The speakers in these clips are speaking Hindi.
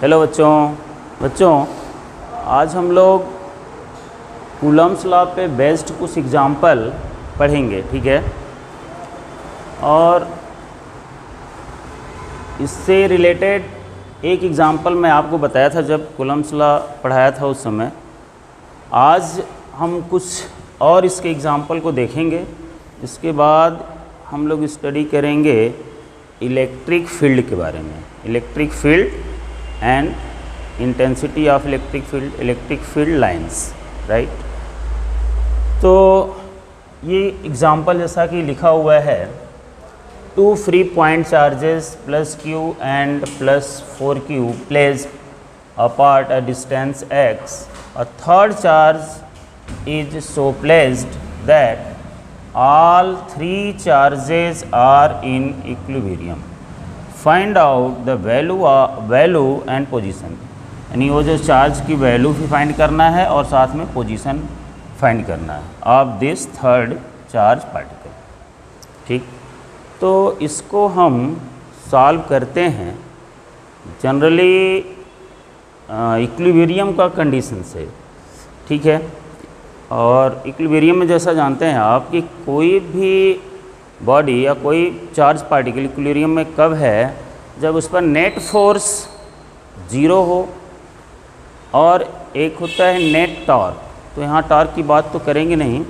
हेलो बच्चों आज हम लोग कूलम्स लॉ पे बेस्ड कुछ एग्जाम्पल पढ़ेंगे, ठीक है। और इससे रिलेटेड एक एग्ज़ाम्पल मैं आपको बताया था जब कूलम्स लॉ पढ़ाया था उस समय। आज हम कुछ और इसके एग्ज़ाम्पल को देखेंगे। इसके बाद हम लोग स्टडी करेंगे इलेक्ट्रिक फील्ड के बारे में, electric field and intensity of electric field lines, right. तो ये एग्ज़ाम्पल जैसा कि लिखा हुआ है, 2 free point charges plus q and plus 4q placed apart a distance x, a third charge is so placed that all 3 charges are in equilibrium. Find out the value and position. यानी वो जो चार्ज की वैल्यू भी फाइंड करना है और साथ में पोजीशन फाइंड करना है of this third charge particle, ठीक। तो इसको हम सॉल्व करते हैं जनरली इक्विलिब्रियम का कंडीशन से, ठीक है। और इक्विलिब्रियम में जैसा जानते हैं आप कि कोई भी बॉडी या कोई चार्ज पार्टिकल इक्विलिब्रियम में कब है, जब उस पर नेट फोर्स 0 हो और एक होता है नेट टॉर्क। तो यहाँ टॉर्क की बात तो करेंगे नहीं,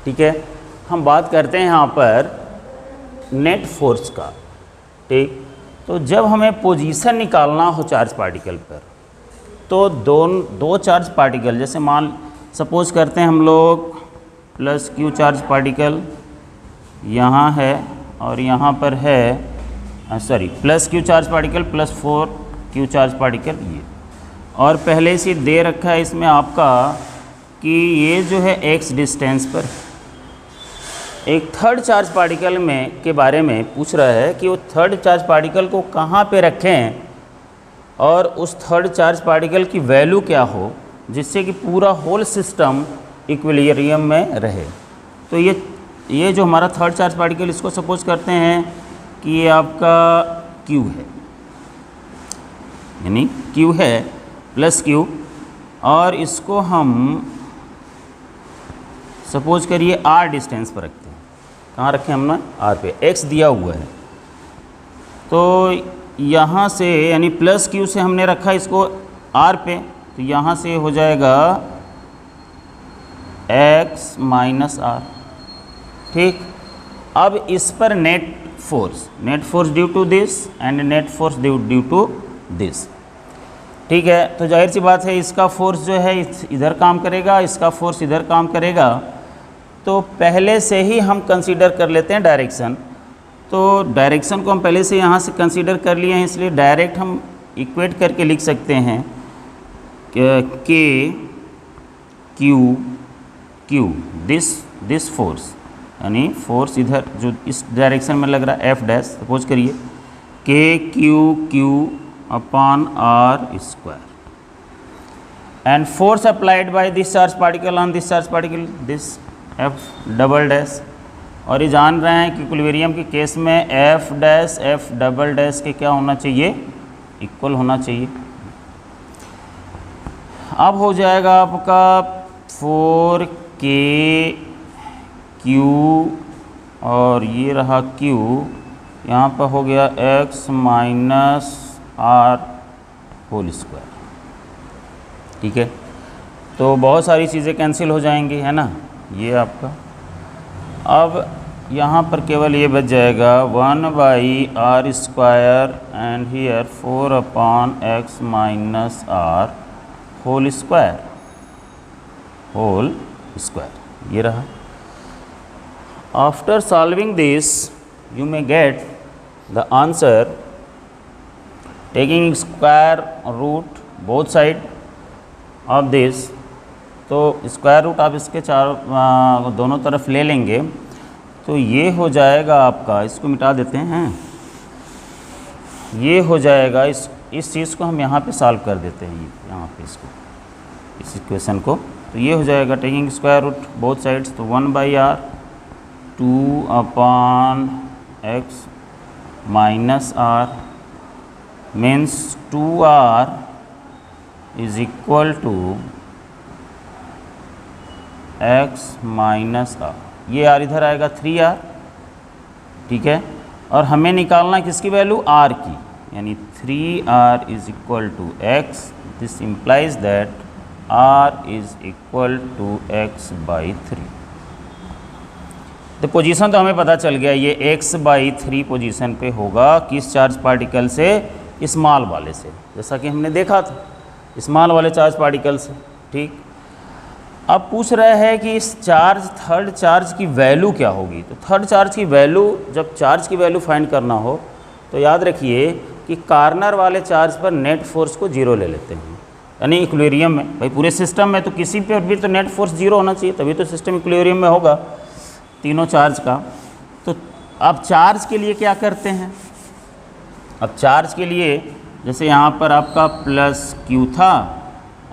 ठीक है। हम बात करते हैं यहाँ पर नेट फोर्स का, ठीक। तो जब हमें पोजीशन निकालना हो चार्ज पार्टिकल पर, तो दो चार्ज पार्टिकल, जैसे मान सपोज करते हैं हम लोग प्लस q चार्ज पार्टिकल यहाँ है और यहाँ पर है plus q charge particle plus 4q charge particle ये, और पहले से दे रखा है इसमें आपका कि ये जो है x डिस्टेंस पर एक थर्ड चार्ज पार्टिकल में के बारे में पूछ रहा है कि वो थर्ड चार्ज पार्टिकल को कहाँ पे रखें और उस थर्ड चार्ज पार्टिकल की वैल्यू क्या हो जिससे कि पूरा होल सिस्टम इक्विलिब्रियम में रहे। तो ये जो हमारा थर्ड चार्ज पार्टिकल, इसको सपोज करते हैं कि ये आपका Q है, यानी Q है प्लस Q, और इसको हम सपोज करिए R डिस्टेंस पर रखते हैं। कहाँ रखें हमने? R पे, X दिया हुआ है। तो यहाँ से यानी प्लस Q से हमने रखा इसको R पे, तो यहाँ से हो जाएगा X माइनस R, ठीक। अब इस पर net force due to this and net force due to this, ठीक है। तो जाहिर सी बात है इसका फोर्स जो है इधर काम करेगा, इसका फोर्स इधर काम करेगा। तो पहले से ही हम कंसीडर कर लेते हैं डायरेक्शन। तो डायरेक्शन को हम पहले से यहाँ से कंसीडर कर लिए हैं, इसलिए डायरेक्ट हम इक्वेट करके लिख सकते हैं K Q दिस फोर्स, यानी फोर्स इधर जो इस डायरेक्शन में लग रहा है F डैश, सपोज करिए Q upon R square, and force applied by this charge particle on this charge particle this F double dash. और ये जान रहे हैं कि इक्विलिब्रियम के केस में F dash F double dash के क्या होना चाहिए? इक्वल होना चाहिए। अब हो जाएगा आपका 4K Q और ये रहा Q, यहाँ पर हो गया X minus R whole square, ठीक है। तो बहुत सारी चीज़ें कैंसिल हो जाएंगी, है ना, ये आपका। अब यहाँ पर केवल ये बच जाएगा 1/R square and here 4 upon X minus R whole square, ये रहा। After solving this, you may get the answer taking square root both side of this। तो स्क्वायर रूट आप इसके दोनों तरफ ले लेंगे, तो ये हो जाएगा आपका, इसको मिटा देते हैं, ये हो जाएगा इस चीज़ को हम यहाँ पे सॉल्व कर देते हैं, यहाँ पे इसको, इस इक्वेशन को। तो ये हो जाएगा taking square root both sides, तो 1/R 2 upon X minus R means 2r is equal to x minus r, ये r इधर आएगा 3r, ठीक है। और हमें निकालना किसकी वैल्यू, r की, यानी 3r is equal to x, this implies that r is equal to x by 3। तो पोजीशन तो हमें पता चल गया, ये x बाई 3 पोजीशन पे होगा किस चार्ज पार्टिकल से, स्मॉल वाले से, जैसा कि हमने देखा था स्मॉल वाले चार्ज पार्टिकल से, ठीक। अब पूछ रहा है कि इस चार्ज, थर्ड चार्ज की वैल्यू क्या होगी। तो थर्ड चार्ज की वैल्यू, जब चार्ज की वैल्यू फाइंड करना हो तो याद रखिए कि कार्नर वाले चार्ज पर नेट फोर्स को 0 ले लेते हैं, यानी इक्विलिब्रियम में। भाई पूरे सिस्टम में तो किसी पर भी तो नेट फोर्स 0 होना चाहिए, तभी तो सिस्टम इक्विलिब्रियम में होगा तीनों चार्ज का। तो अब चार्ज के लिए क्या करते हैं, अब चार्ज के लिए जैसे यहाँ पर आपका प्लस q था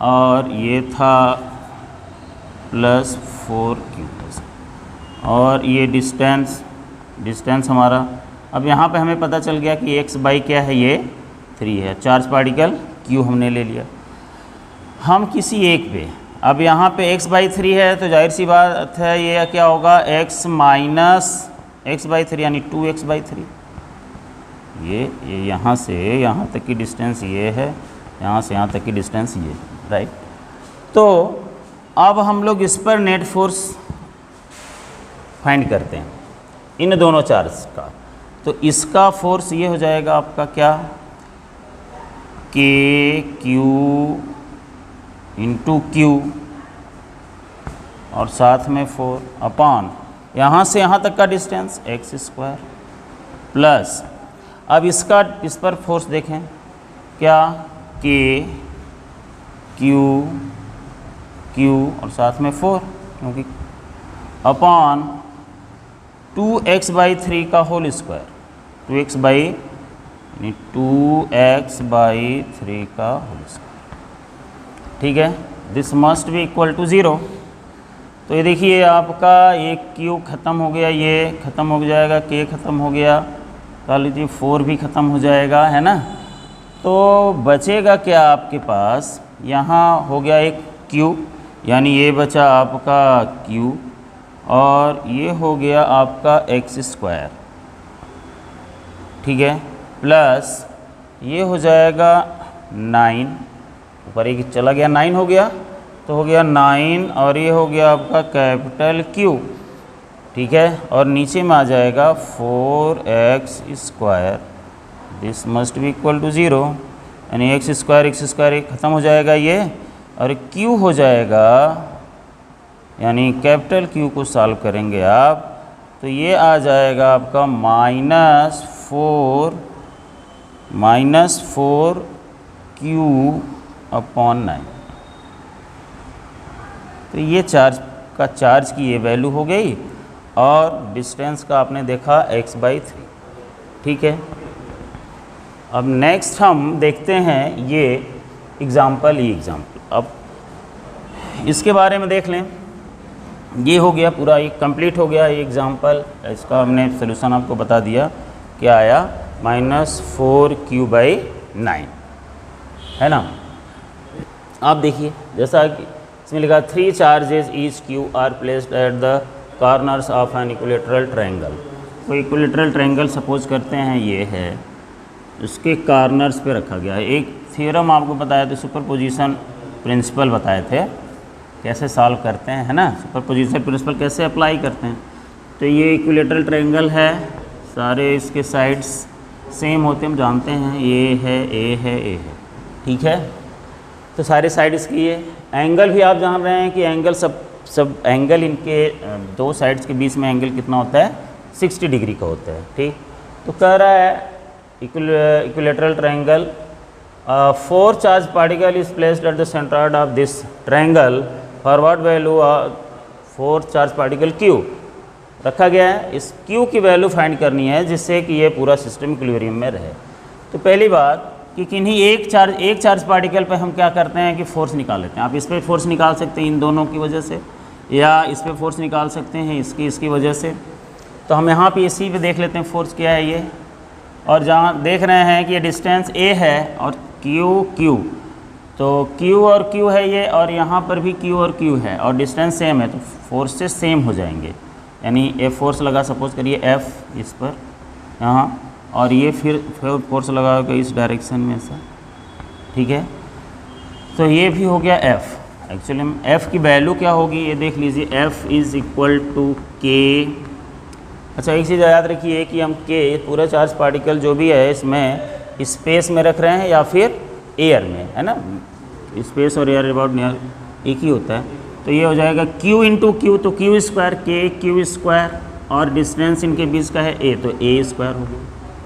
और ये था प्लस 4q, और ये डिस्टेंस हमारा, अब यहाँ पे हमें पता चल गया कि x बाई क्या है, ये 3 है, चार्ज पार्टिकल q हमने ले लिया। हम किसी एक पे, अब यहाँ पे x बाई 3 है तो जाहिर सी बात है ये क्या होगा, x माइनस x बाई 3 यानी 2x बाई 3। ये यहाँ से यहाँ तक की डिस्टेंस ये है, यहाँ से यहाँ तक की डिस्टेंस ये, राइट। तो अब हम लोग इस पर नेट फोर्स फाइंड करते हैं इन दोनों चार्ज का। तो इसका फोर्स ये हो जाएगा आपका क्या, KQ इंटू Q और साथ में 4 अपॉन यहाँ से यहाँ तक का डिस्टेंस x स्क्वायर प्लस, अब इसका इस पर फोर्स देखें क्या, Q और साथ में 4, क्योंकि अपॉन 2x बाई 3 का होल स्क्वायर, 2x बाई यानी 2x बाई 3 का होल स्क्वायर, ठीक है। This must be equal to 0। तो ये देखिए आपका ये Q ख़त्म हो गया, ये ख़त्म हो जाएगा, K ख़त्म हो गया, कह लीजिए 4 भी ख़त्म हो जाएगा, है ना। तो बचेगा क्या आपके पास, यहाँ हो गया एक Q, यानी ये बचा आपका Q, और ये हो गया आपका x स्क्वायर, ठीक है, प्लस ये हो जाएगा 9, ऊपर एक चला गया 9 हो गया, तो हो गया 9, और ये हो गया आपका कैपिटल Q, ठीक है। और नीचे में आ जाएगा 4x square, this must be equal to 0, यानी x स्क्वायर ख़त्म हो जाएगा ये, और Q हो जाएगा, यानी कैपिटल Q को सॉल्व करेंगे आप तो ये आ जाएगा आपका -4 Q अपॉन 9। तो ये चार्ज की ये वैल्यू हो गई, और डिस्टेंस का आपने देखा x बाई 3, ठीक है। अब नेक्स्ट हम देखते हैं ये एग्ज़ाम्पल, अब इसके बारे में देख लें। ये हो गया पूरा, ये कंप्लीट हो गया ये एग्ज़ाम्पल, इसका हमने सोल्यूशन आपको बता दिया, क्या आया -4q बाई 9, है ना। आप देखिए जैसा कि इसमें लिखा 3 charges each q are placed at the corners of an equilateral triangle. तो इक्विलेटरल ट्रायंगल सपोज करते हैं ये है, उसके कॉर्नर्स पे रखा गया है। एक थ्योरम आपको बताया था, सुपरपोजिशन प्रिंसिपल बताए थे कैसे सॉल्व करते हैं, है ना, सुपरपोजिशन प्रिंसिपल कैसे अप्लाई करते हैं। तो ये इक्विलेटरल ट्रायंगल है, सारे इसके साइड्स सेम होते हैं, हम जानते हैं, ये है, ए है, ए है, ठीक है। तो सारे साइड इसकी ये एंगल भी आप जान रहे हैं कि एंगल सब एंगल इनके दो साइड्स के बीच में एंगल कितना होता है, 60 डिग्री का होता है, ठीक। तो कह रहा है equilateral triangle, 4 charge particle is placed at the centroid of this triangle, forward value 4 charge particle Q रखा गया है। इस Q की वैल्यू फाइंड करनी है जिससे कि ये पूरा सिस्टम इक्विलिब्रियम में रहे। तो पहली बात कि किन्हीं एक चार्ज पार्टिकल पे हम क्या करते हैं कि फोर्स निकाल लेते हैं। आप इस पर फोर्स निकाल सकते हैं इन दोनों की वजह से, या इस पर फोर्स निकाल सकते हैं इसकी वजह से। तो हम यहाँ पे इसी पे देख लेते हैं फोर्स क्या है ये, और जहाँ देख रहे हैं कि ये डिस्टेंस a है और q, तो q और q है ये, और यहाँ पर भी q और q है और डिस्टेंस सेम है, तो फोर्सेस सेम हो जाएंगे। यानी F फोर्स लगा, सपोज करिए F इस पर यहाँ, और ये फिर फोर्स लगा होगा इस डायरेक्शन में ऐसा, ठीक है। तो ये भी हो गया F। एक्चुअली F की वैल्यू क्या होगी ये देख लीजिए, F is equal to K। अच्छा, एक चीज़ याद रखिए कि हम K पूरा चार्ज पार्टिकल जो भी है इसमें स्पेस में रख रहे हैं या फिर एयर में, है ना। स्पेस और एयर अबाउट नियर एक ही होता है। तो ये हो जाएगा Q इंटू Q, तो Q square K Q square, और डिस्टेंस इनके बीच का है A, तो A स्क्वायर हो गया।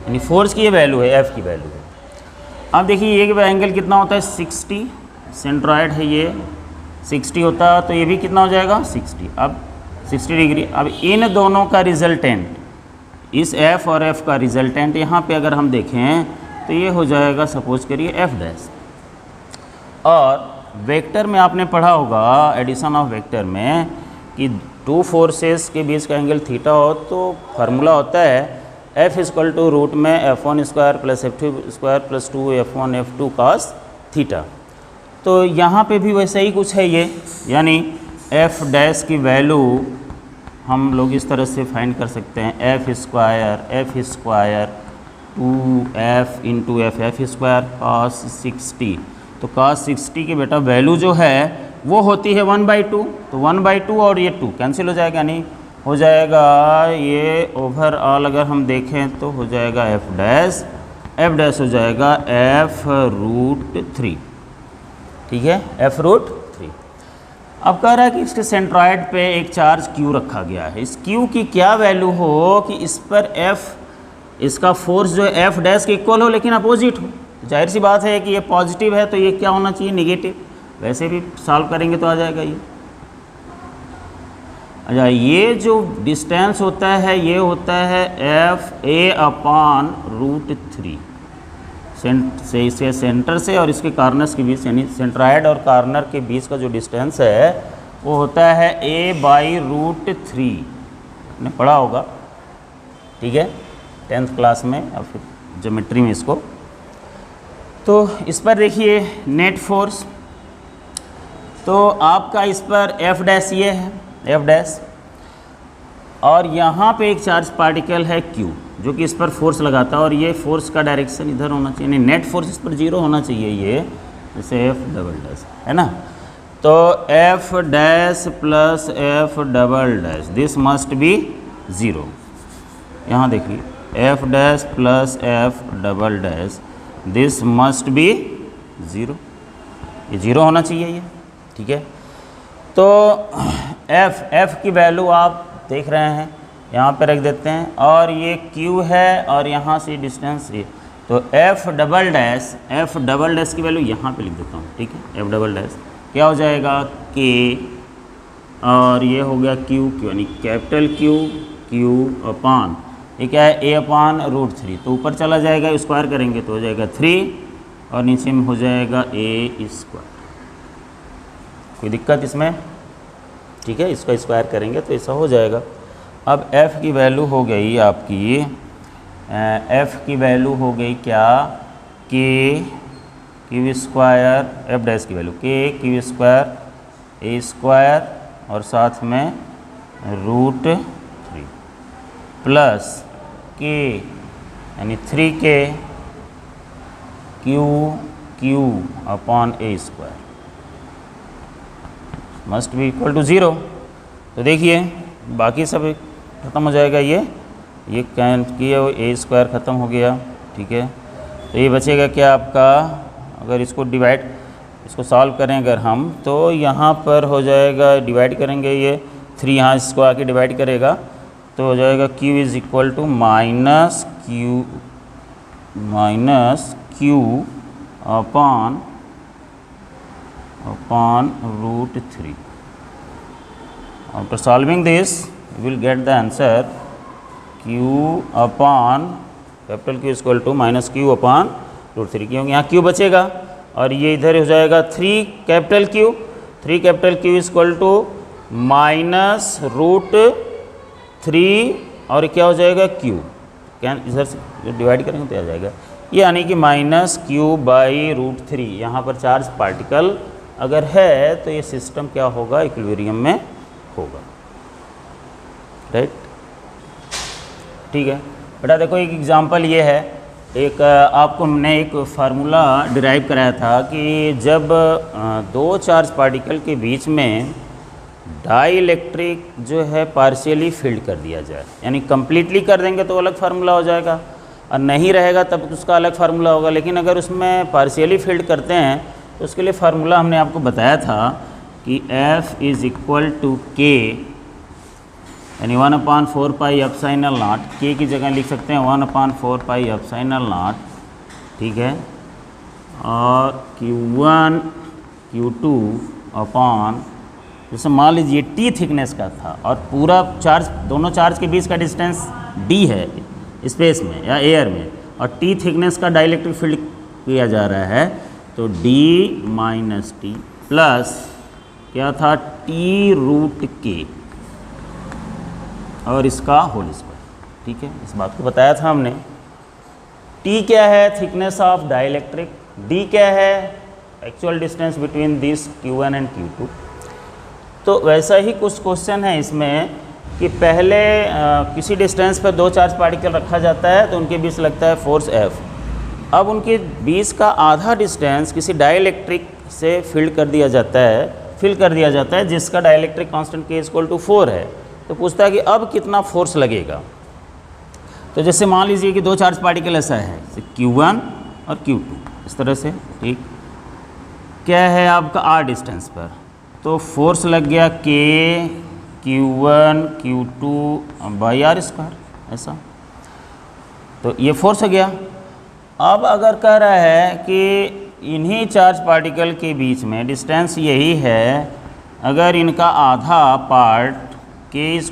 यानी फोर्स की ये वैल्यू है, F की वैल्यू है। अब देखिए ये एंगल कितना होता है 60, सेंट्रॉइड है ये 60 होता, तो ये भी कितना हो जाएगा 60। अब 60 डिग्री। अब इन दोनों का रिजल्टेंट, इस F और F का रिजल्टेंट यहाँ पे अगर हम देखें तो ये हो जाएगा सपोज करिए F डैश। और वेक्टर में आपने पढ़ा होगा एडिशन ऑफ वेक्टर में कि टू फोर्सेस के बीच का एंगल थीटा हो तो फार्मूला होता है F इक्वल टू रूट में F1 square plus F2 square plus 2F1 F2 cos theta. तो यहाँ पे भी वैसा ही कुछ है ये, यानी F डैश की वैल्यू हम लोग इस तरह से फाइंड कर सकते हैं, F square 2F into F square cos 60। तो cos 60 की बेटा वैल्यू जो है वो होती है 1/2, तो 1/2 और ये 2 कैंसिल हो जाएगा, यानी हो जाएगा ये ओवरऑल अगर हम देखें तो हो जाएगा F डैश हो जाएगा F√3, ठीक है, F√3। अब कह रहा है कि इसके सेंट्रॉइड पे एक चार्ज Q रखा गया है। इस Q की क्या वैल्यू हो कि इस पर F, इसका फोर्स जो है F डैश के इक्वल हो लेकिन अपोजिट हो। तो जाहिर सी बात है कि ये पॉजिटिव है तो ये क्या होना चाहिए, निगेटिव। वैसे भी सॉल्व करेंगे तो आ जाएगा ये। अच्छा, ये जो डिस्टेंस होता है ये होता है FA/√3 से सेंटर से और इसके कार्नर्स के बीच, यानी सेंट्रॉइड और कार्नर के बीच का जो डिस्टेंस है वो होता है A/√3। आपने पढ़ा होगा, ठीक है, 10th क्लास में और फिर ज्योमेट्री में इसको। तो इस पर देखिए नेट फोर्स, तो आपका इस पर F डैश ये है, F डैश, और यहाँ पे एक चार्ज पार्टिकल है Q जो कि इस पर फोर्स लगाता है, और ये फोर्स का डायरेक्शन इधर होना चाहिए, यानी नेट फोर्स इस पर 0 होना चाहिए, ये जैसे F डबल डैश है ना। तो F dash plus F double dash this must B 0। यहाँ देखिए F dash plus F double dash this must B 0, ये 0 होना चाहिए ये, ठीक है। तो F की वैल्यू आप देख रहे हैं, यहाँ पे रख देते हैं, और ये Q है और यहाँ से डिस्टेंस ये, तो F डबल डैश की वैल्यू यहाँ पे लिख देता हूँ, ठीक है। F डबल डैश क्या हो जाएगा K, और ये हो गया Q यानी कैपिटल Q अपान ये क्या है A/√3, तो ऊपर चला जाएगा स्क्वायर करेंगे तो हो जाएगा 3 और नीचे में हो जाएगा A स्क्वायर। कोई दिक्कत इसमें, ठीक है, इसका स्क्वायर करेंगे तो ऐसा हो जाएगा। अब F की वैल्यू हो गई आपकी, F की वैल्यू हो गई क्या, Q स्क्वायर, F डैश की value Q square A square और साथ में √3 प्लस K यानी 3K Q upon A square must be equal to 0। तो देखिए बाकी सब ख़त्म हो जाएगा, ये कैन किया वो A स्क्वायर ख़त्म हो गया, ठीक है। तो ये बचेगा क्या आपका, अगर इसको सॉल्व करें अगर हम, तो यहाँ पर हो जाएगा डिवाइड करेंगे, ये 3 यहाँ इसको आके डिवाइड करेगा तो हो जाएगा Q is equal to minus Q upon √3। After solving this you will get the answer Q upon capital Q equal to minus Q upon √3, क्योंकि यहाँ Q बचेगा और ये इधर हो जाएगा 3 capital Q equal to minus √3 और क्या हो जाएगा Q इधर से डिवाइड करेंगे तो आ जाएगा, यानी कि -q/√3। यहाँ पर चार्ज पार्टिकल अगर है तो ये सिस्टम क्या होगा, इक्विलिब्रियम में होगा, राइट। ठीक है बेटा, देखो एक एग्जांपल ये है, एक आपको हमने एक फार्मूला डिराइव कराया था कि जब दो चार्ज पार्टिकल के बीच में डाई इलेक्ट्रिक जो है पार्शियली फील्ड कर दिया जाए, यानी कंप्लीटली कर देंगे तो अलग फार्मूला हो जाएगा, और नहीं रहेगा तब उसका अलग फार्मूला होगा। लेकिन अगर उसमें पार्शियली फील्ड करते हैं तो उसके लिए फार्मूला हमने आपको बताया था कि F = K, यानी 1/4 पाई एप्सिलॉन नॉट, K की जगह लिख सकते हैं 1/4 पाई एप्सिलॉन नॉट, ठीक है, और Q1 Q2 अपॉन, जैसे मान लीजिए T थिकनेस का था और पूरा चार्ज, दोनों चार्ज के बीच का डिस्टेंस D है स्पेस में या एयर में, और T थिकनेस का डाइलेक्ट्रिक फील्ड किया जा रहा है, तो D - T प्लस क्या था T√K और इसका होल स्क्वायर, ठीक है। इस बात को बताया था हमने। T क्या है, थिकनेस ऑफ डाइलेक्ट्रिक, D क्या है, actual distance between this Q1 and Q2। तो वैसा ही कुछ क्वेश्चन है इसमें कि पहले किसी डिस्टेंस पर दो चार्ज पार्टिकल रखा जाता है तो उनके बीच लगता है फोर्स F। अब उनके बीच का आधा डिस्टेंस किसी डाइलेक्ट्रिक से फिल कर दिया जाता है जिसका डाइलेक्ट्रिक कांस्टेंट K = 4 है। तो पूछता है कि अब कितना फोर्स लगेगा। तो जैसे मान लीजिए कि दो चार्ज पार्टिकल ऐसा है, Q1 और Q2 इस तरह से, ठीक, क्या है आपका R डिस्टेंस पर, तो फोर्स लग गया K Q1 Q2/r², ऐसा, तो ये फोर्स हो गया। अब अगर कह रहा है कि इन्हीं चार्ज पार्टिकल के बीच में डिस्टेंस यही है, अगर इनका आधा पार्ट K =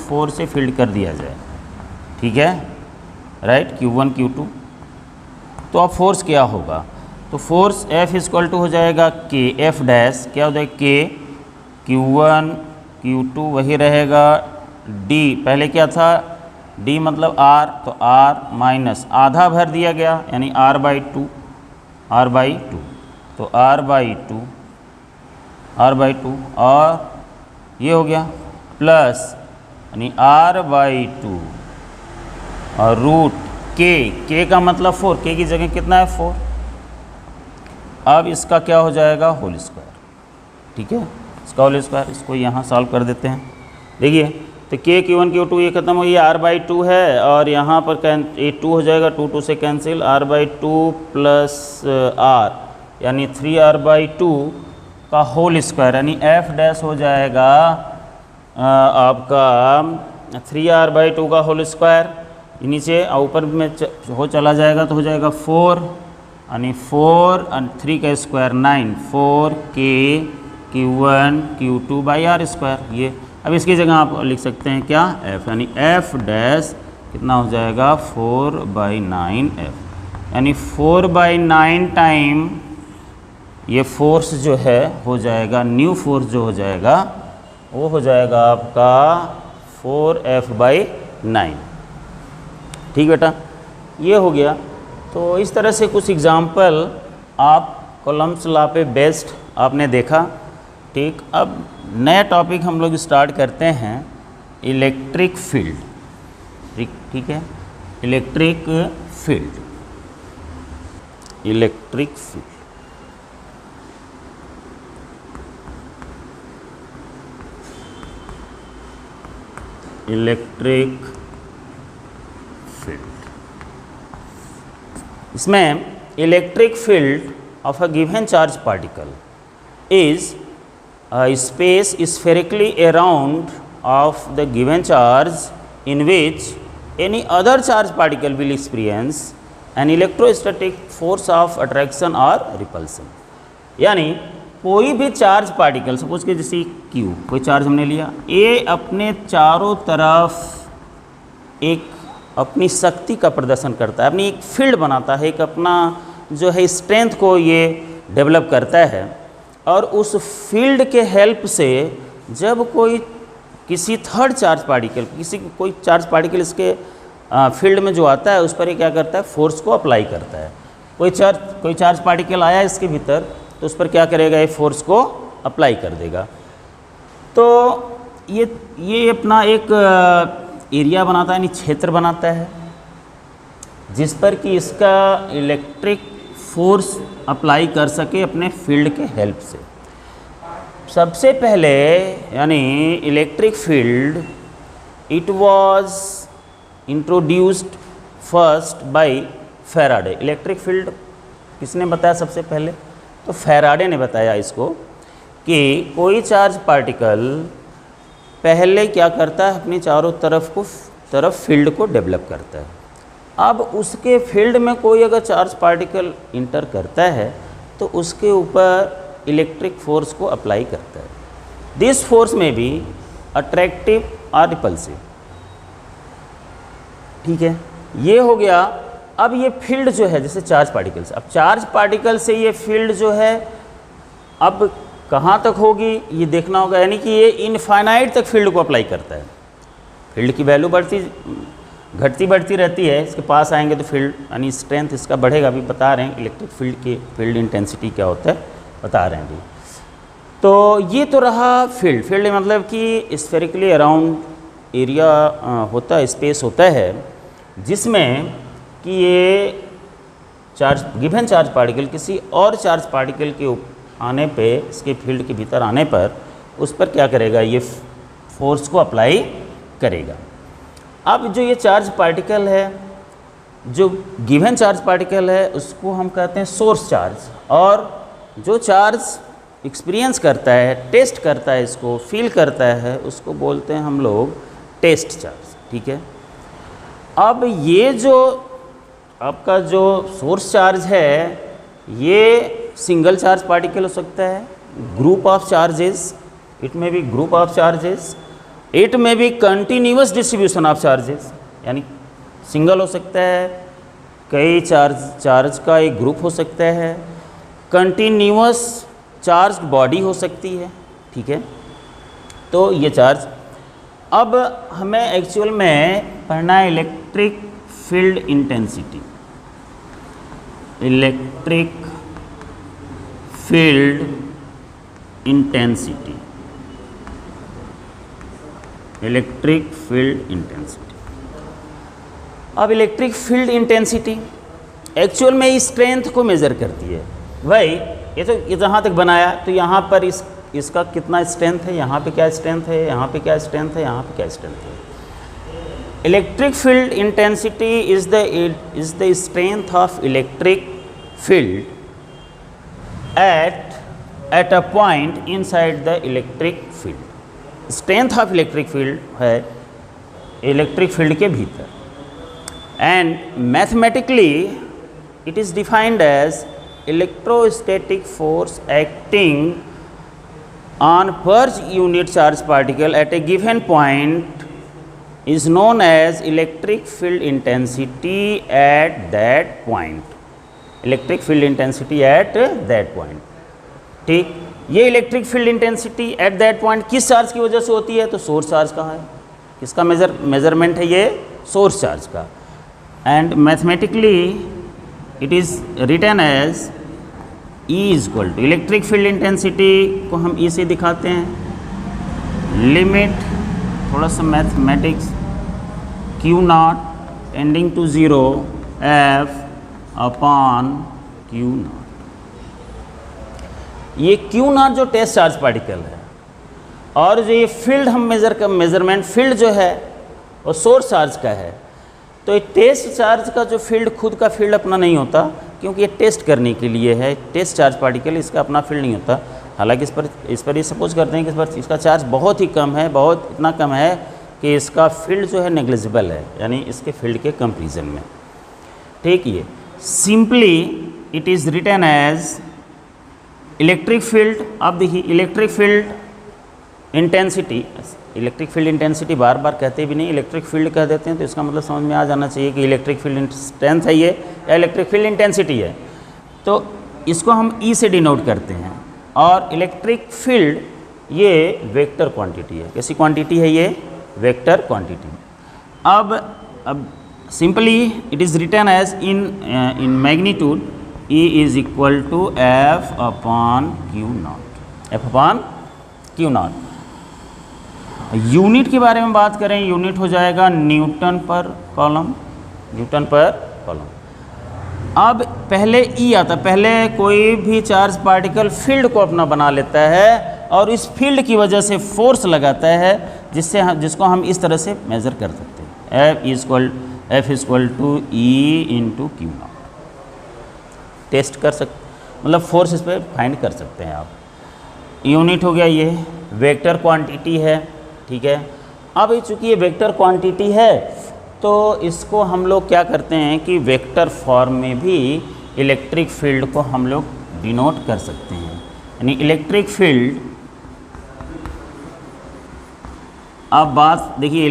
4 से फील्ड कर दिया जाए, ठीक है, राइट, Q1 Q2, तो अब फोर्स क्या होगा, तो फोर्स F = हो जाएगा K F डैश, क्या हो जाएगा K Q1 Q2 वही रहेगा, D पहले क्या था, D मतलब R, तो R माइनस आधा भर दिया गया यानी R/2, तो R/2 और ये हो गया प्लस यानी R/2 और रूट K का मतलब 4, K की जगह कितना है 4। अब इसका क्या हो जाएगा, होल स्क्वायर, ठीक है, इसका होल स्क्वायर, इसको यहाँ सॉल्व कर देते हैं। देखिए तो K Q1 Q2 ये खत्म हो, ये R/2 है और यहाँ पर ये 2 हो जाएगा, 2 से कैंसिल, R/2 प्लस R यानी 3R/2 का होल स्क्वायर, यानी F डैश हो जाएगा आपका 3R/2 का होल स्क्वायर, नीचे ऊपर में चला जाएगा तो हो जाएगा 4, यानी 4 और 3 का स्क्वायर 9, 4K Q1 Q2/r²। ये अब इसकी जगह आप लिख सकते हैं क्या, F, यानी F डैश कितना हो जाएगा 4/9F, यानी 4/9 टाइम ये फोर्स जो है हो जाएगा, न्यू फोर्स जो हो जाएगा वो हो जाएगा आपका 4F/9, ठीक बेटा, ये हो गया। तो इस तरह से कुछ एग्जाम्पल आप कॉलम्स लॉ पे बेस्ड आपने देखा, ठीक। अब नया टॉपिक हम लोग स्टार्ट करते हैं, इलेक्ट्रिक फील्ड, ठीक है, इलेक्ट्रिक फील्ड। इसमें electric field of a given charge particle is space spherically around of the given charge in which any other charge particle will experience an electrostatic force of attraction or repulsion। यानी कोई भी चार्ज पार्टिकल, सपोज के जैसे Q, कोई चार्ज हमने लिया, ये अपने चारों तरफ एक अपनी शक्ति का प्रदर्शन करता है, अपनी एक फील्ड बनाता है, एक अपना जो है स्ट्रेंथ को ये डेवलप करता है, और उस फील्ड के हेल्प से जब कोई किसी थर्ड चार्ज पार्टिकल, कोई चार्ज पार्टिकल इसके फील्ड में जो आता है उस पर ये क्या करता है, फोर्स को अप्लाई करता है। कोई चार्ज पार्टिकल आया इसके भीतर तो उस पर क्या करेगा, ये फोर्स को अप्लाई कर देगा। तो ये अपना एक एरिया बनाता है, यानी क्षेत्र बनाता है, जिस पर कि इसका इलेक्ट्रिक फोर्स अप्लाई कर सके अपने फील्ड के हेल्प से। सबसे पहले यानी electric field it was introduced first by Faraday. Electric field किसने बताया सबसे पहले, तो फैराडे ने बताया इसको कि कोई चार्ज पार्टिकल पहले क्या करता है, अपनी चारों तरफ फील्ड को डेवलप करता है। अब उसके फील्ड में कोई अगर चार्ज पार्टिकल इंटर करता है तो उसके ऊपर इलेक्ट्रिक फोर्स को अप्लाई करता है। दिस फोर्स में भी अट्रैक्टिव और रिपल्सिव, ठीक है, ये हो गया। अब ये फील्ड जो है जैसे चार्ज पार्टिकल से, अब चार्ज पार्टिकल से ये फील्ड जो है अब कहाँ तक होगी ये देखना होगा, यानी कि ये इनफाइनाइट तक फील्ड को अप्लाई करता है। फील्ड की वैल्यू घटती बढ़ती रहती है, इसके पास आएंगे तो फील्ड यानी स्ट्रेंथ इसका बढ़ेगा। अभी बता रहे हैं इलेक्ट्रिक फील्ड की फील्ड इंटेंसिटी क्या होता है, बता रहे हैं अभी। तो ये तो रहा फील्ड मतलब कि स्फेरिकली अराउंड एरिया होता है, स्पेस होता है, जिसमें कि ये गिवन चार्ज पार्टिकल किसी और चार्ज पार्टिकल के आने पे, इसके फील्ड के भीतर आने पर उस पर क्या करेगा, ये फोर्स को अप्लाई करेगा। अब जो ये चार्ज पार्टिकल है, जो गिवन चार्ज पार्टिकल है, उसको हम कहते हैं सोर्स चार्ज, और जो चार्ज एक्सपीरियंस करता है, टेस्ट करता है, इसको फील करता है, उसको बोलते हैं हम लोग टेस्ट चार्ज, ठीक है। अब ये जो आपका जो सोर्स चार्ज है, ये सिंगल चार्ज पार्टिकल हो सकता है, group of charges, it may be group of charges, it may be continuous distribution of charges, यानी सिंगल हो सकता है, कई चार्ज का एक ग्रुप हो सकता है, कंटिन्यूअस चार्ज बॉडी हो सकती है, ठीक है। तो ये चार्ज, अब हमें एक्चुअल में पढ़ना है electric field intensity. Electric field intensity, electric field intensity. अब इलेक्ट्रिक फील्ड इंटेंसिटी एक्चुअल में इस स्ट्रेंथ को मेज़र करती है। भाई ये जहाँ तक बनाया तो यहाँ पर इसका कितना स्ट्रेंथ है, यहाँ पे क्या स्ट्रेंथ है, यहाँ पे क्या स्ट्रेंथ है, यहाँ पे क्या स्ट्रेंथ है। Electric field intensity is the strength of electric field at a point inside the electric field. Strength of electric field है इलेक्ट्रिक फील्ड के भीतर, and mathematically it is defined as electrostatic force acting on per unit charge particle at a given point is known as electric field intensity at that point. Electric field intensity at that point, ठीक। ये electric field intensity at that point किस चार्ज की वजह से होती है, तो सोर्स चार्ज का है। किसका मेजरमेंट है, ये सोर्स चार्ज का। And mathematically it is written as E is equal to, electric field intensity को हम E से दिखाते हैं, लिमिट थोड़ा सा mathematics, Q0 tending to 0 F upon Q0। ये Q0 जो टेस्ट चार्ज पार्टिकल है, और जो ये फील्ड हम मेजरमेंट फील्ड जो है वो सोर्स चार्ज का है। तो ये टेस्ट चार्ज का जो फील्ड खुद का फील्ड अपना नहीं होता, क्योंकि ये टेस्ट करने के लिए है, टेस्ट चार्ज पार्टिकल, इसका अपना फील्ड नहीं होता। हालांकि इस पर ये सपोज करते हैं कि इस पर इसका चार्ज बहुत ही कम है, बहुत इतना कम है कि इसका फील्ड जो है नेग्लिजिबल है, यानी इसके फील्ड के कंपेरिजन में, ठीक। ये simply it is written as electric field. अब देखिए electric field intensity, electric field intensity बार बार कहते भी नहीं, इलेक्ट्रिक फील्ड कह देते हैं, तो इसका मतलब समझ में आ जाना चाहिए कि इलेक्ट्रिक फील्ड स्ट्रेंथ है ये या इलेक्ट्रिक फील्ड इंटेंसिटी है। तो इसको हम ई से डिनोट करते हैं, और इलेक्ट्रिक फील्ड ये वेक्टर क्वांटिटी है। कैसी क्वांटिटी है ये, वेक्टर क्वांटिटी। अब simply it is written as in magnitude E is equal to F upon Q naught, F upon Q naught. Unit के बारे में बात करें, यूनिट हो जाएगा न्यूटन पर कॉलम, न्यूटन पर कॉलम। अब पहले E आता, पहले कोई भी चार्ज पार्टिकल फील्ड को अपना बना लेता है और इस फील्ड की वजह से फोर्स लगाता है, जिसको हम इस तरह से मेज़र कर सकते हैं। F equal to E into Q naught. Test कर सकते, मतलब फोर्स इस पर फाइंड कर सकते हैं आप। यूनिट हो गया ये, वेक्टर क्वांटिटी है, ठीक है। अब चूँकि ये वेक्टर क्वांटिटी है तो इसको हम लोग क्या करते हैं कि वेक्टर फॉर्म में भी इलेक्ट्रिक फील्ड को हम लोग डिनोट कर सकते हैं। यानी इलेक्ट्रिक फील्ड, अब बात देखिए,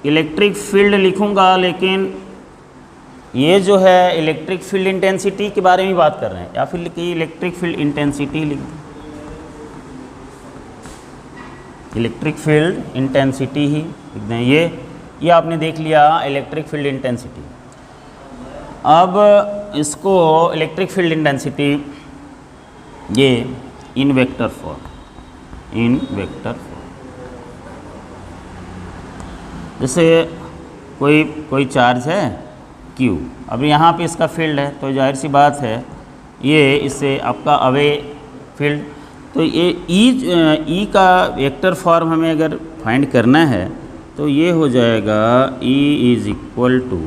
इलेक्ट्रिक फील्ड लिखूंगा, लेकिन ये जो है इलेक्ट्रिक फील्ड इंटेंसिटी के बारे में बात कर रहे हैं, या फिर लिखिए इलेक्ट्रिक फील्ड इंटेंसिटी लिख दें, इलेक्ट्रिक फील्ड इंटेंसिटी ही लिख दें। ये आपने देख लिया इलेक्ट्रिक फील्ड इंटेंसिटी। अब इसको इलेक्ट्रिक फील्ड इंटेंसिटी ये इन वेक्टर फॉर्म, जैसे कोई चार्ज है Q, अब यहाँ पे इसका फील्ड है तो जाहिर सी बात है ये इससे आपका अवे फील्ड, तो ये E का वेक्टर फॉर्म हमें अगर फाइंड करना है तो ये हो जाएगा E इज इक्वल टू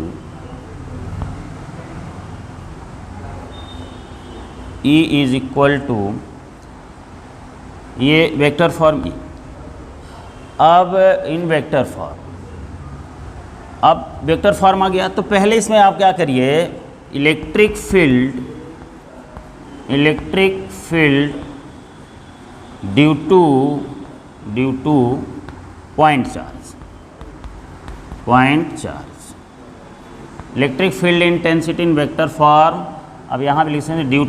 ये वेक्टर फॉर्म E। अब इन वेक्टर फॉर्म, अब वेक्टर फॉर्म आ गया तो पहले इसमें आप क्या करिए, electric field due two point charge, electric field intensity in vector form. अब यहाँ पे लिख सकते हैं ड्यू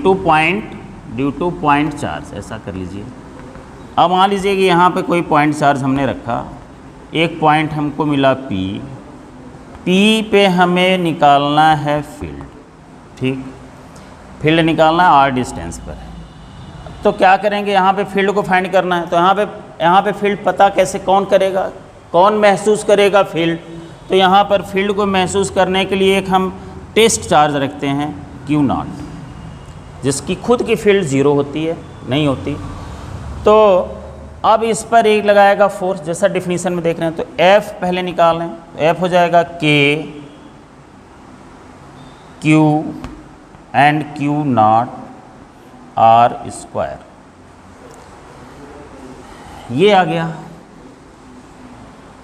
टू पॉइंट चार्ज, ऐसा कर लीजिए। अब मान लीजिए कि यहाँ पे कोई पॉइंट चार्ज हमने रखा, एक पॉइंट हमको मिला P पे हमें निकालना है फील्ड, ठीक, फील्ड निकालना है r डिस्टेंस पर है। तो क्या करेंगे, यहाँ पे फील्ड को फाइंड करना है, तो यहाँ पे फील्ड पता कैसे कौन करेगा, कौन महसूस करेगा फील्ड। तो यहाँ पर फील्ड को महसूस करने के लिए एक हम टेस्ट चार्ज रखते हैं Q नॉट, जिसकी खुद की फील्ड 0 होती है, नहीं होती। तो अब इस पर एक लगाएगा फोर्स, जैसा डिफिनीशन में देख रहे हैं। तो F पहले निकाल लें, तो F हो जाएगा K Q and Q naught R square, ये आ गया।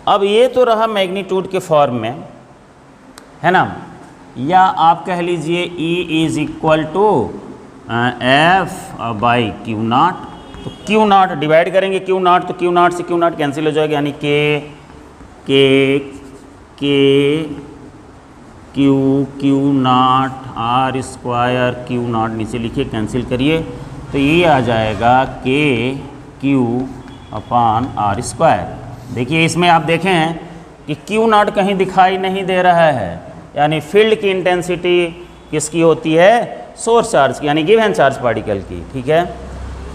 अब ये तो रहा मैग्नीट्यूड के फॉर्म में, है ना, या आप कह लीजिए E is equal to F by Q naught. तो Q नॉट डिवाइड करेंगे Q नॉट, तो Q नॉट से Q नॉट कैंसिल हो जाएगा, यानी Q naught R square Q naught नीचे लिखिए, कैंसिल करिए, तो ये आ जाएगा Q अपॉन R स्क्वायर। देखिए इसमें आप देखें हैं कि Q नॉट कहीं दिखाई नहीं दे रहा है, यानी फील्ड की इंटेंसिटी किसकी होती है, सोर्स चार्ज की, यानी गिवन चार्ज पार्टिकल की, ठीक है।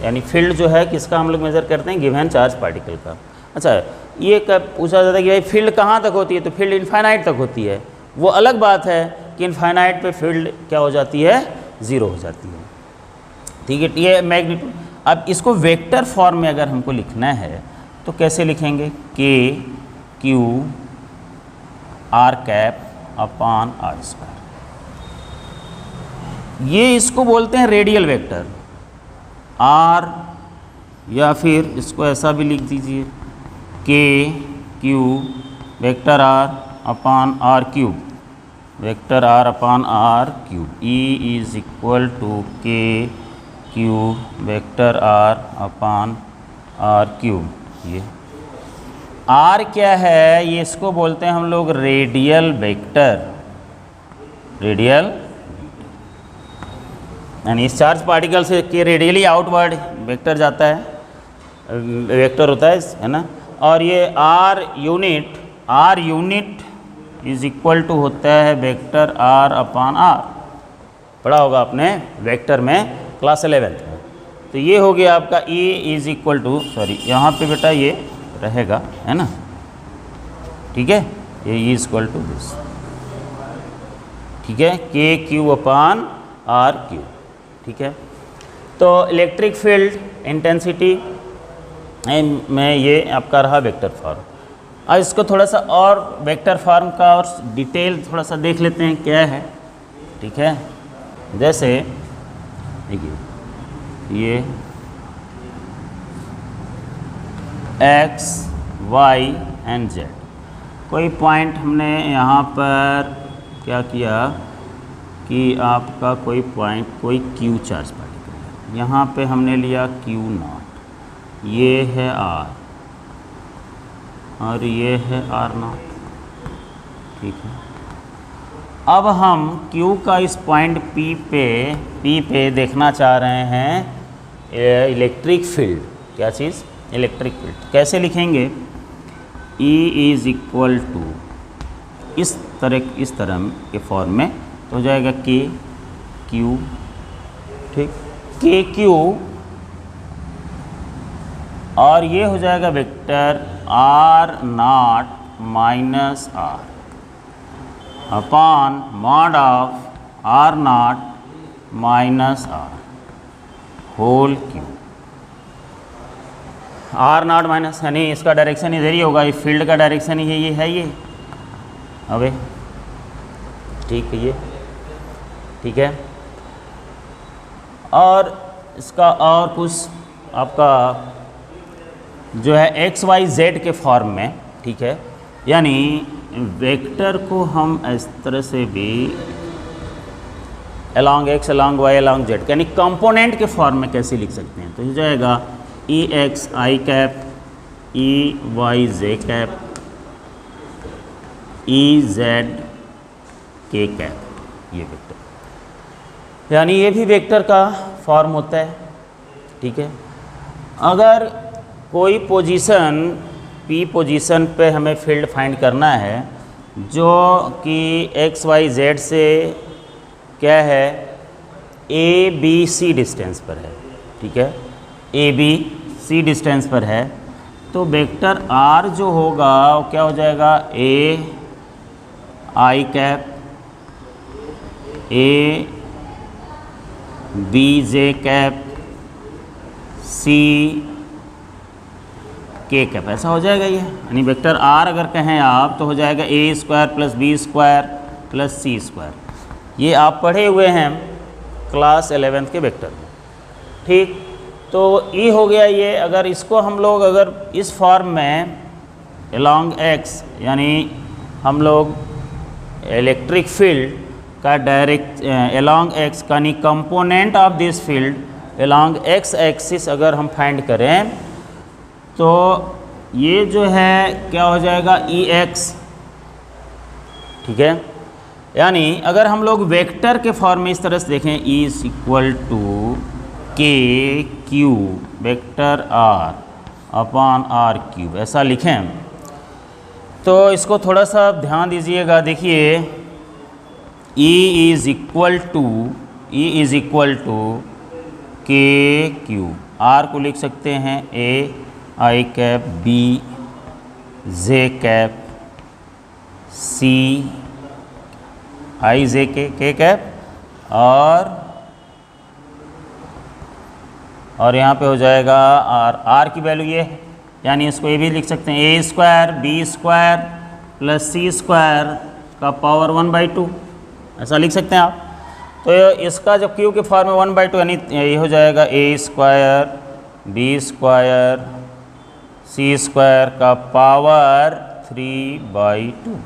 यानी फील्ड जो है किसका हम लोग मेज़र करते हैं, गिवन चार्ज पार्टिकल का। अच्छा, ये कब पूछा जाता है कि भाई फील्ड कहाँ तक होती है, तो फील्ड इनफाइनाइट तक होती है। वो अलग बात है कि इनफाइनाइट पे फील्ड क्या हो जाती है, 0 हो जाती है, ठीक है। ये मैग्नीट्यूड। अब इसको वेक्टर फॉर्म में अगर हमको लिखना है तो कैसे लिखेंगे, Q R cap upon R square. ये इसको बोलते हैं रेडियल वेक्टर R, या फिर इसको ऐसा भी लिख दीजिए Q vector R upon R cube, vector R upon R cube. E is equal to Q vector R upon R cube. ये R क्या है, ये इसको बोलते हैं हम लोग रेडियल वेक्टर, रेडियल, यानी इस चार्ज पार्टिकल से के रेडियली आउटवर्ड वेक्टर जाता है, वेक्टर होता है ना। और ये R unit is equal to होता है वेक्टर आर अपान आर। पढ़ा होगा आपने वेक्टर में क्लास 11th में। तो ये हो गया आपका E is equal to, sorry यहाँ पे बेटा ये रहेगा, है ना, ठीक है, ये E is equal to this, ठीक है, के क्यू अपान आर क्यू, ठीक है। तो इलेक्ट्रिक फील्ड इंटेंसिटी में ये आपका रहा वेक्टर फॉर्म। अब इसको थोड़ा सा और वेक्टर फॉर्म का और डिटेल थोड़ा सा देख लेते हैं क्या है, ठीक है। जैसे देखिए ये x, y एंड z, कोई पॉइंट हमने यहाँ पर क्या किया कि आपका कोई पॉइंट, कोई q चार्ज पार्टिकल, यहाँ पे हमने लिया q0, ये है r और ये है r0, ठीक है। अब हम Q का इस पॉइंट P पे देखना चाह रहे हैं इलेक्ट्रिक फील्ड, क्या चीज़, इलेक्ट्रिक फील्ड। कैसे लिखेंगे, E इज इक्वल टू इस तरह के फॉर्म में तो हो जाएगा K Q, ठीक, K Q, और ये हो जाएगा vector R0 minus R upon mod of R0 minus R whole cube. R0 minus यानी इसका डायरेक्शन इधर ही होगा, ये फील्ड का डायरेक्शन ही ये है, ये अबे ठीक है, ये ठीक है। और इसका और कुछ आपका जो है एक्स वाई जेड के फॉर्म में, ठीक है, यानी वेक्टर को हम इस तरह से भी along x, along y, along z, यानी कंपोनेंट के फॉर्म में कैसे लिख सकते हैं, तो हो जाएगा E x i cap, E y j cap, E z k cap, ये वेक्टर, यानी ये भी वेक्टर का फॉर्म होता है, ठीक है। अगर कोई पोजीशन P पोजीशन पे हमें फील्ड फाइंड करना है जो कि एक्स वाई जेड से क्या है, ए बी सी डिस्टेंस पर है, ठीक है, ए बी सी डिस्टेंस पर है, तो वेक्टर R जो होगा वो क्या हो जाएगा, a i cap, a b j cap, c k cap, ऐसा हो जाएगा ये। यानी वेक्टर R अगर कहें आप तो हो जाएगा a square plus b square plus c square. ये आप पढ़े हुए हैं क्लास 11th के वेक्टर में, ठीक। तो ये हो गया ये। अगर इसको हम लोग अगर इस फॉर्म में अलॉन्ग एक्स, यानी हम लोग इलेक्ट्रिक फील्ड का डायरेक्ट अलॉन्ग एक्स का यानी component of this field along x axis अगर हम फाइंड करें तो ये जो है क्या हो जाएगा, ई एक्स, ठीक है। यानी अगर हम लोग वेक्टर के फॉर्म में इस तरह से देखें, E is equal to k q vector r upon r cube, ऐसा लिखें तो इसको थोड़ा सा ध्यान दीजिएगा। देखिए E is equal to k q, r को लिख सकते हैं a i cap, b j cap, c i j k cap, और यहाँ पे हो जाएगा आर की वैल्यू ये है, यानी इसको ये भी लिख सकते हैं ए square b square plus c square का पावर 1/2, ऐसा लिख सकते हैं आप। तो इसका जब क्यू के फॉर्म में 1/2 यानी ये हो जाएगा a square b square c square का पावर 3/2।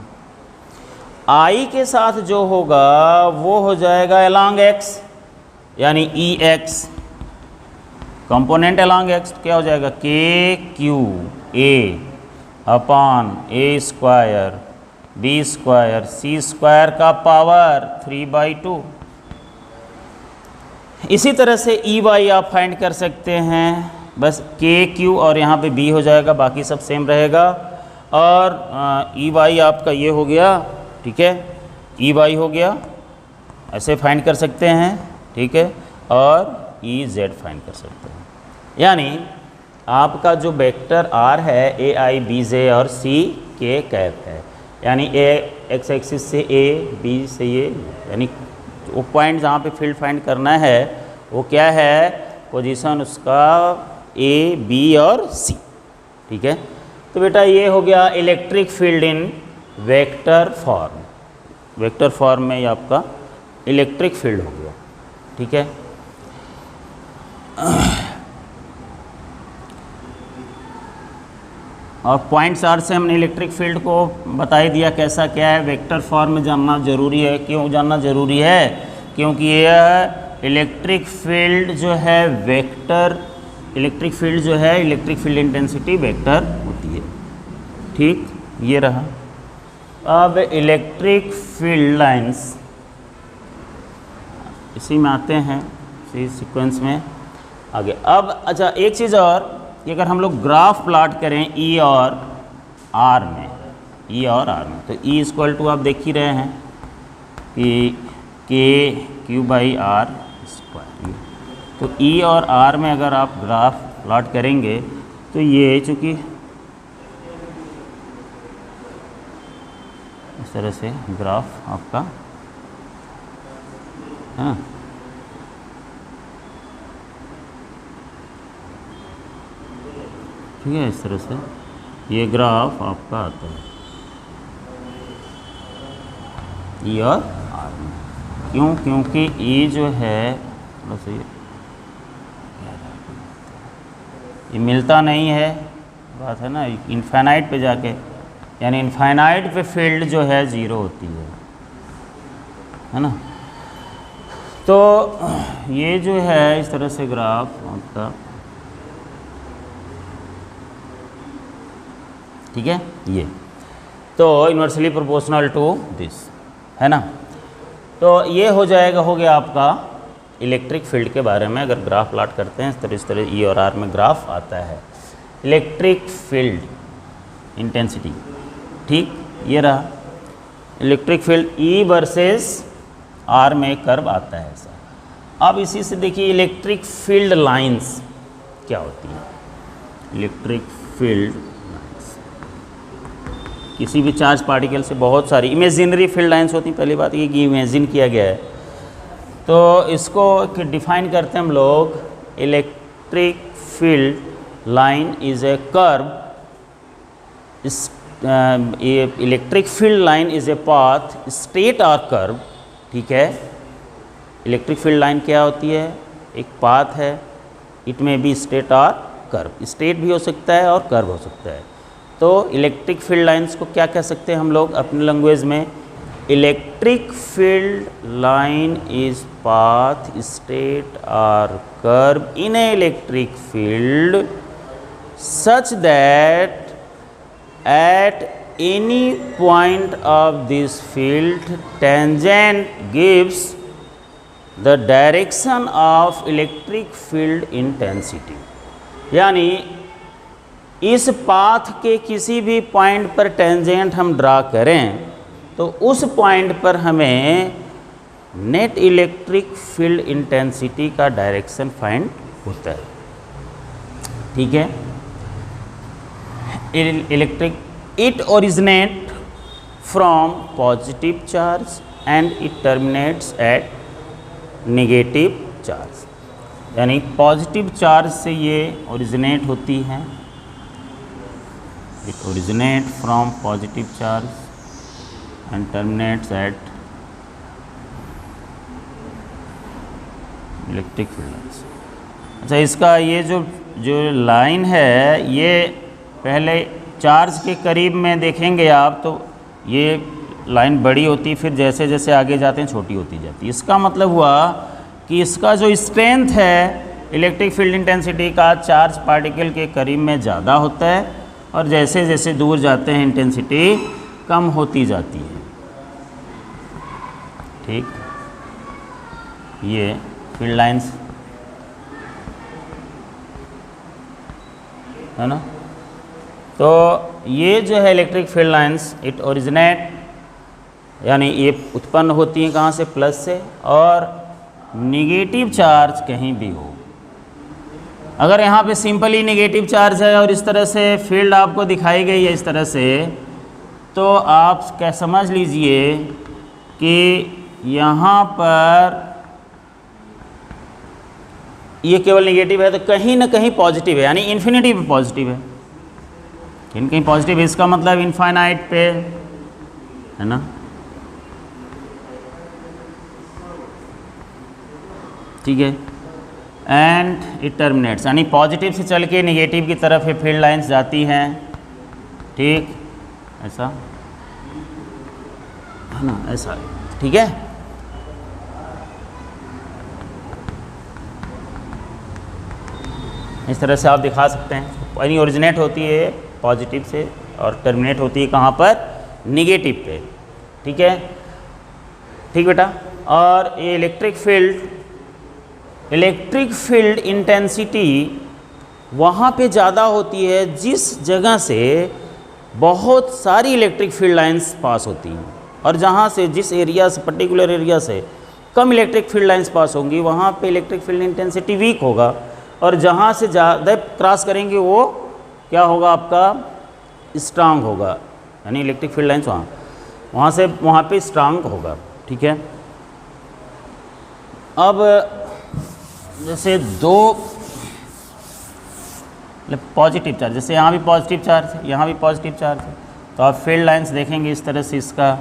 आई के साथ जो होगा वो हो जाएगा अलॉन्ग एक्स, यानी E x component along x, क्या हो जाएगा k q a upon a square b square c square का पावर 3/2। इसी तरह से ई वाई आप फाइंड कर सकते हैं, बस के क्यू और यहाँ पे बी हो जाएगा, बाकी सब सेम रहेगा। और ई वाई आपका ये हो गया ठीक है, ई वाई हो गया, ऐसे फाइंड कर सकते हैं, ठीक है, और ई जेड फाइंड कर सकते हैं। यानी आपका जो वेक्टर आर है ए आई बी जे और सी के कैप है, यानी ए एक्स एक्सिस से ए, बी से ये, यानी वो पॉइंट जहाँ पे फील्ड फाइंड करना है वो क्या है, पोजीशन उसका ए, बी और सी, ठीक है। तो बेटा ये हो गया इलेक्ट्रिक फील्ड इन वेक्टर फॉर्म, वेक्टर फॉर्म में ये आपका इलेक्ट्रिक फील्ड हो गया, ठीक है। और पॉइंट्स आर से हमने इलेक्ट्रिक फील्ड को बता ही दिया कैसा क्या है, वेक्टर फॉर्म में जानना जरूरी है। क्यों जानना जरूरी है, क्योंकि यह इलेक्ट्रिक फील्ड जो है वेक्टर, इलेक्ट्रिक फील्ड जो है इलेक्ट्रिक फील्ड इंटेंसिटी वेक्टर होती है, ठीक, ये रहा। अब इलेक्ट्रिक फील्ड लाइंस इसी में आते हैं, इसी सीक्वेंस में आगे। अब अच्छा एक चीज़ और, कि अगर हम लोग ग्राफ प्लॉट करें ई और आर में, ई और आर में, तो ई इक्वल टू आप देख ही रहे हैं कि के क्यू बाई आर स्क्वायर। तो ई और आर में अगर आप ग्राफ प्लॉट करेंगे तो ये चूँकि इस तरह से ग्राफ आपका है ना, ठीक है, इस तरह से ये ग्राफ आपका आता है ई और आर में। क्यों, क्योंकि ई जो है थोड़ा सा ये मिलता नहीं है, बात है ना, इनफाइनाइट पे जाके, यानी इनफाइनाइट पे फील्ड जो है ज़ीरो होती है ना। तो ये जो है इस तरह से ग्राफ आपका, ठीक है, ये तो इन्वर्सली प्रोपोर्शनल टू दिस है ना। तो ये हो जाएगा, हो गया आपका इलेक्ट्रिक फील्ड के बारे में। अगर ग्राफ प्लॉट करते हैं इस तरह ई और आर में ग्राफ आता है इलेक्ट्रिक फील्ड इंटेंसिटी, ठीक, ये रहा electric field E versus r में कर्व आता है ऐसा। अब इसी से देखिए इलेक्ट्रिक फील्ड लाइंस क्या होती है। इलेक्ट्रिक फील्ड लाइंस किसी भी चार्ज पार्टिकल से बहुत सारी इमेजिनरी फील्ड लाइंस होती हैं। पहली बात ये कि इमेजिन किया गया है, तो इसको डिफाइन करते हैं हम लोग, electric field line is a curve, electric field line is a path straight और कर्व, ठीक है। इलेक्ट्रिक फील्ड लाइन क्या होती है, एक पाथ है, इट में भी स्ट्रेट और कर्व, स्ट्रेट भी हो सकता है और कर्व हो सकता है। तो इलेक्ट्रिक फील्ड लाइंस को क्या कह सकते हैं हम लोग अपने लैंग्वेज में, electric field line is path straight और curve in a electric field such that at any point of this field tangent gives the direction of electric field intensity। यानी इस पाथ के किसी भी पॉइंट पर टेंजेंट हम ड्रा करें तो उस पॉइंट पर हमें नेट इलेक्ट्रिक फील्ड इंटेंसिटी का डायरेक्शन फाइंड होता है, ठीक है। Electric it originate from positive charge and it terminates at negative charge, यानी पॉजिटिव चार्ज से ये ओरिजिनेट होती हैं, it originate from positive charge and terminates at electric field. अच्छा, इसका ये जो लाइन है, ये पहले चार्ज के करीब में देखेंगे आप तो ये लाइन बड़ी होती, फिर जैसे जैसे आगे जाते हैं छोटी होती जाती है। इसका मतलब हुआ कि इसका जो स्ट्रेंथ है इलेक्ट्रिक फील्ड इंटेंसिटी का चार्ज पार्टिकल के करीब में ज़्यादा होता है और जैसे जैसे दूर जाते हैं इंटेंसिटी कम होती जाती है, ठीक। ये फील्ड लाइंस है ना। तो ये जो है electric field lines it originate यानी ये उत्पन्न होती हैं कहाँ से, प्लस से, और निगेटिव चार्ज कहीं भी हो। अगर यहाँ पे सिंपली नेगेटिव चार्ज है और इस तरह से फील्ड आपको दिखाई गई है इस तरह से, तो आप क्या समझ लीजिए कि यहाँ पर ये केवल नेगेटिव है, तो कहीं ना कहीं पॉजिटिव है, यानी इन्फिनिटी पे पॉजिटिव है, कहीं कहीं पॉजिटिव है, इसका मतलब इनफाइनाइट पे है ना। ठीक है, एंड इट टर्मिनेट्स, यानी पॉजिटिव से चल के नेगेटिव की तरफ ये फील्ड लाइंस जाती हैं। ठीक, ऐसा है ना, ऐसा, ठीक है। इस तरह से आप दिखा सकते हैं, यानी ओरिजिनेट होती है पॉजिटिव से और टर्मिनेट होती है कहाँ पर, निगेटिव पे। ठीक है, ठीक बेटा। और ये इलेक्ट्रिक फील्ड इंटेंसिटी वहाँ पे ज़्यादा होती है जिस जगह से बहुत सारी इलेक्ट्रिक फील्ड लाइंस पास होती हैं, और जहाँ से जिस एरिया से, पर्टिकुलर एरिया से कम इलेक्ट्रिक फील्ड लाइंस पास होंगी, वहाँ पे इलेक्ट्रिक फील्ड इंटेंसिटी वीक होगा, और जहाँ से ज़्यादा क्रॉस करेंगे वो क्या होगा, आपका स्ट्रांग होगा, यानी इलेक्ट्रिक फील्ड लाइंस वहाँ पे स्ट्रांग होगा। ठीक है, अब जैसे दो पॉजिटिव चार्ज, जैसे यहाँ भी पॉजिटिव चार्ज है, यहाँ भी पॉजिटिव चार्ज है, तो आप फील्ड लाइंस देखेंगे इस तरह से, इसका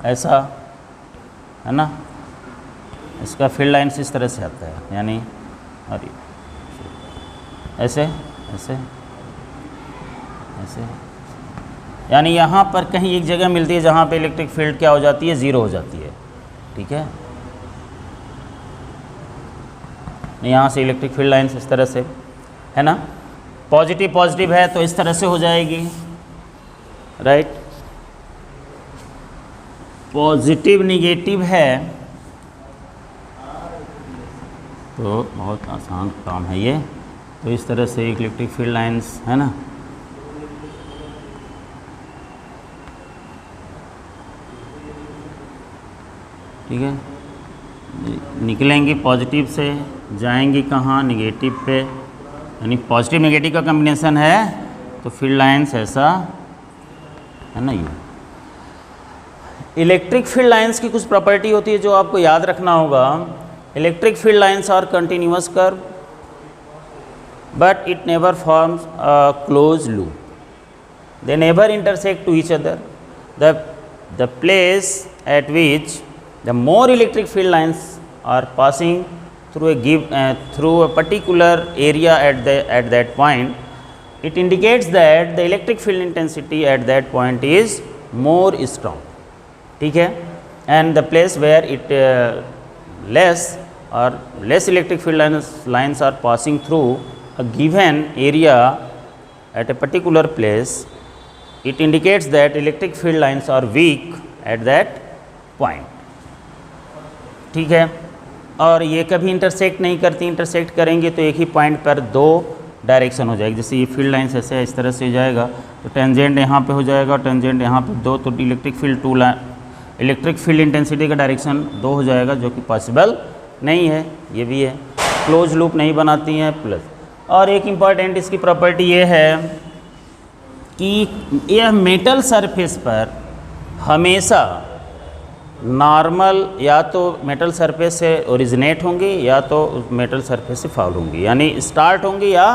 ऐसा है ना, इसका फील्ड लाइंस इस तरह से आता है, यानी और ऐसे ऐसे ऐसे, यानी यहाँ पर कहीं एक जगह मिलती है जहाँ पे इलेक्ट्रिक फील्ड क्या हो जाती है, ज़ीरो हो जाती है। ठीक है, यहाँ से इलेक्ट्रिक फील्ड लाइंस इस तरह से है ना, पॉजिटिव पॉजिटिव है तो इस तरह से हो जाएगी, राइट। पॉजिटिव निगेटिव है तो बहुत आसान काम है ये, तो इस तरह से इलेक्ट्रिक फील्ड लाइंस है ना, ठीक है, निकलेंगी पॉजिटिव से, जाएंगी कहाँ, निगेटिव पे, यानी पॉजिटिव नेगेटिव का कॉम्बिनेशन है, तो फील्ड लाइंस ऐसा है ना। ये इलेक्ट्रिक फील्ड लाइंस की कुछ प्रॉपर्टी होती है जो आपको याद रखना होगा। Electric field lines are continuous curve but it never forms a closed loop. They never intersect to each other. The place at which the more electric field lines are passing through through a particular area at that point, it indicates that the electric field intensity at that point is more strong. ठीक है, and the place where it less electric field lines are passing through a given area at a particular place, it indicates that electric field lines are weak at that point. ठीक है, और ये कभी इंटरसेक्ट नहीं करती, इंटरसेक्ट करेंगे तो एक ही पॉइंट पर दो डायरेक्शन हो जाएगी। जैसे ये फील्ड लाइन्स ऐसे इस तरह से हो जाएगा, तो टेंजेंट यहाँ पे हो जाएगा, टेंजेंट यहाँ पे दो, तो इलेक्ट्रिक फील्ड इंटेंसिटी का डायरेक्शन दो हो जाएगा, जो कि पॉसिबल नहीं है। ये भी है, क्लोज लूप नहीं बनाती हैं। प्लस और एक इम्पॉर्टेंट इसकी प्रॉपर्टी ये है कि यह मेटल सरफेस पर हमेशा नॉर्मल या तो मेटल सरफेस से ओरिजिनेट होंगी या तो मेटल सरफेस से फॉल होंगी, यानी स्टार्ट होंगी या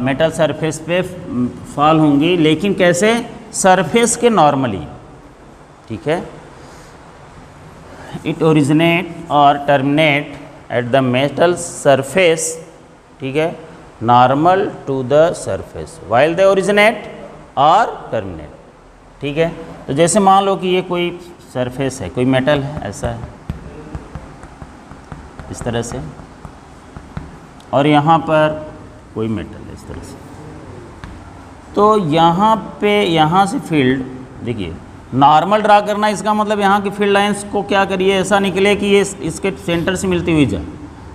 मेटल सरफेस पे फॉल होंगी, लेकिन कैसे, सरफेस के नॉर्मली। ठीक है, इट ओरिजिनेट और terminate at the metal surface, ठीक है, normal to the surface while they originate और टर्मिनेट। ठीक है, तो जैसे मान लो कि ये कोई सरफेस है, कोई मेटल है, ऐसा है इस तरह से, और यहाँ पर कोई मेटल है इस तरह से, तो यहाँ पे यहाँ से फील्ड देखिए, नॉर्मल ड्रा करना, इसका मतलब यहाँ की फील्ड लाइंस को क्या करिए, ऐसा निकले कि ये इसके सेंटर से मिलती हुई जाए।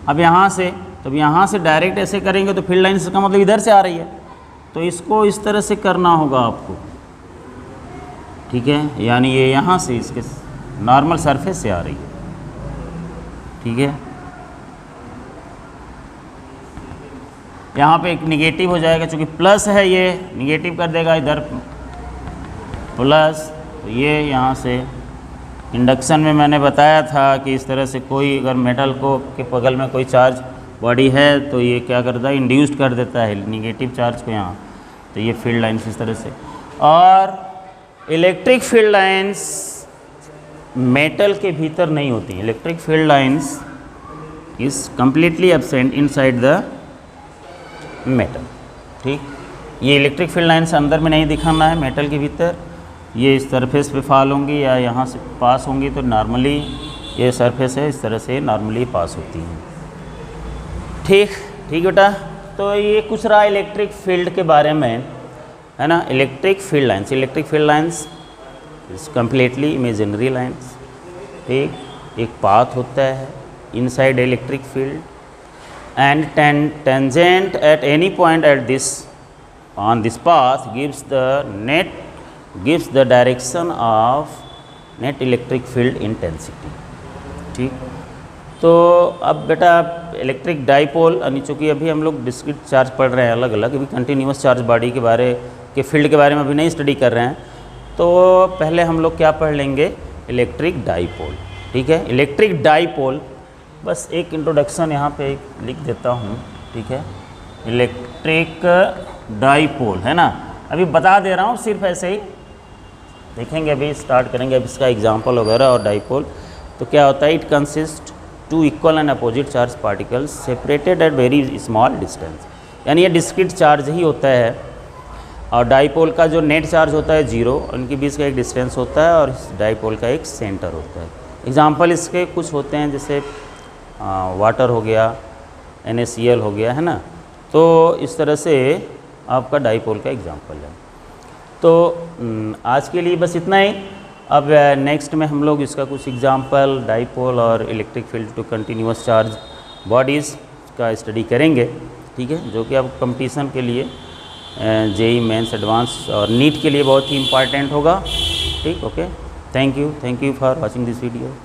अब यहाँ से, तब यहाँ से डायरेक्ट ऐसे करेंगे तो फील्ड लाइंस का मतलब इधर से आ रही है, तो इसको इस तरह से करना होगा आपको, ठीक है, यानी ये यहाँ से इसके नॉर्मल सरफेस से आ रही है, ठीक है। यहाँ पे एक निगेटिव हो जाएगा, चूँकि प्लस है ये निगेटिव कर देगा इधर प्लस, तो ये यहाँ से इंडक्शन में मैंने बताया था कि इस तरह से कोई अगर मेटल को के बगल में कोई चार्ज बॉडी है तो ये क्या करता है, इंड्यूस्ड कर देता है निगेटिव चार्ज को यहाँ, तो ये फील्ड लाइन्स इस तरह से। और इलेक्ट्रिक फील्ड लाइन्स मेटल के भीतर नहीं होती, electric field lines is completely absent inside the metal, ठीक। ये इलेक्ट्रिक फील्ड लाइन्स अंदर में नहीं दिखाना है मेटल के भीतर, ये इस सरफेस पे फॉल होंगी या यहाँ से पास होंगी, तो नॉर्मली ये सरफेस है इस तरह से नॉर्मली पास होती हैं, ठीक बेटा। तो ये कुछ रहा इलेक्ट्रिक फील्ड के बारे में, है ना। Electric field lines is completely imaginary lines, ठीक। एक पाथ होता है inside electric field and tangent at any point at this on this path gives the direction of net electric field intensity, ठीक। तो अब बेटा इलेक्ट्रिक डाइपोल, यानी चूँकि अभी हम लोग डिस्क्रीट चार्ज पढ़ रहे हैं अलग अलग, अभी कंटिन्यूस चार्ज बॉडी के फील्ड के बारे में अभी नहीं स्टडी कर रहे हैं, तो पहले हम लोग क्या पढ़ लेंगे, इलेक्ट्रिक डाइपोल, ठीक है। इलेक्ट्रिक डाइपोल, बस एक इंट्रोडक्शन यहाँ पे लिख देता हूँ, ठीक है। इलेक्ट्रिक डाइपोल, है ना, अभी बता दे रहा हूँ सिर्फ ऐसे ही, देखेंगे अभी स्टार्ट करेंगे अब इसका एग्जांपल वगैरह। और डाइपोल तो क्या होता है, it consist two equal and opposite charge particles separated at very small distance, यानी ये डिस्क्रीट चार्ज ही होता है। और डाइपोल का जो नेट चार्ज होता है 0, उनके बीच का एक डिस्टेंस होता है, और इस डाइपोल का एक सेंटर होता है। एग्जाम्पल इसके कुछ होते हैं, जैसे वाटर हो गया, NaCl हो गया, है ना। तो इस तरह से आपका डाइपोल का एग्जांपल है। तो आज के लिए बस इतना ही। अब नेक्स्ट में हम लोग इसका कुछ एग्जांपल डाइपोल और electric field to continuous charge bodies का स्टडी करेंगे, ठीक है, जो कि अब कंपटीशन के लिए JEE मेंस एडवांस और नीट के लिए बहुत ही इम्पॉर्टेंट होगा, ठीक। Okay, thank you for watching this video.